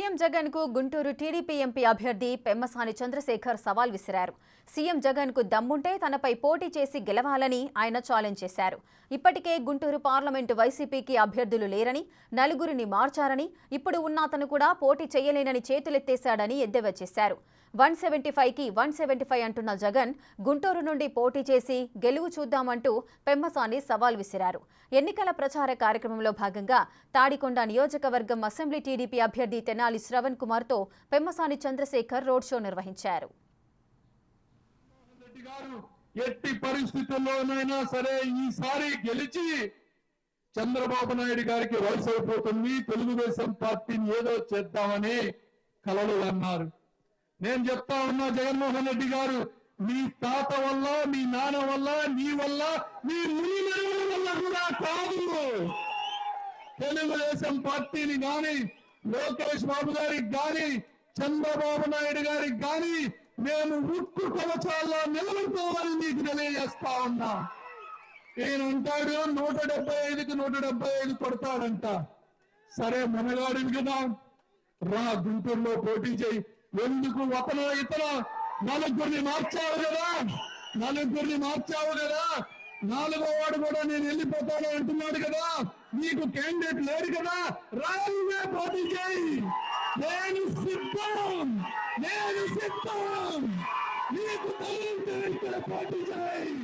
CM Jagan కు Guntur TDP MP అభ్యర్థి పెమ్మసాని చంద్రశేఖర్ సవాల్ విసిరారు. సీఎం జగన్ కు దమ్ముంటే తనపై పోటీ చేసి గెలవాలని ఆయన ఛాలెంజ్ చేశారు. ఇప్పటికే గుంటూరు పార్లమెంటు వైసీపీకి అభ్యర్థులు లేరని, నలుగురిని మార్చారని, ఇప్పుడు ఉన్న అతను కూడా పోటీ చేయలేనని చేతులెత్తేశాడని ఎద్దేవా చేశారు. 175కి 175 అంటున్న జగన్ గుంటూరు నుండి పోటీ చేసి గెలువు చూద్దామంటూ పెమ్మసాని సవాల్ విసిరారు. ఎన్నికల ప్రచార కార్యక్రమంలో భాగంగా తాడికొండ నియోజకవర్గం అసెంబ్లీ టీడీపీ అభ్యర్థి తెనాలి శ్రవణ్ కుమార్తో పెమ్మసాని చంద్రశేఖర్ రోడ్ షో నిర్వహించారు. ఎట్టి పరిస్థితుల్లోనైనా సరే ఈసారి గెలిచి చంద్రబాబు నాయుడు గారికి వయసు అయిపోతుంది, తెలుగుదేశం పార్టీని ఏదో చేద్దామని కలలు అన్నారు. నేను చెప్తా ఉన్నా, జగన్మోహన్ రెడ్డి గారు మీ తాత వల్ల, మీ నాన్న వల్ల, నీ వల్ల, మీ మునిమరుల వల్ల కూడా కాదు. తెలుగుదేశం పార్టీని గాని, లోకేష్ బాబు గారికి గాని, చంద్రబాబు నాయుడు గారికి గాని మేము ఉక్కు కవచాల్లో నిలబడుకోవాలని మీకు తెలియజేస్తా ఉన్నా. ఈయనంటాడు 175కి 175 కొడతాడంట. సరే, మనగాడిని కదా, రా గుంటూరులో పోటీ చేయి. ఎందుకు ఒకనో ఇతను నలుగురిని మార్చావు కదా, నాలుగో వాడు కూడా నేను వెళ్ళిపోతాను అంటున్నాడు కదా, నీకు క్యాండిడేట్ లేరు కదా, రాజువే పోటీ చేయి. నేను సిద్ధం, నీకు తగిలితే ఇక్కడ పోటీ చేయి.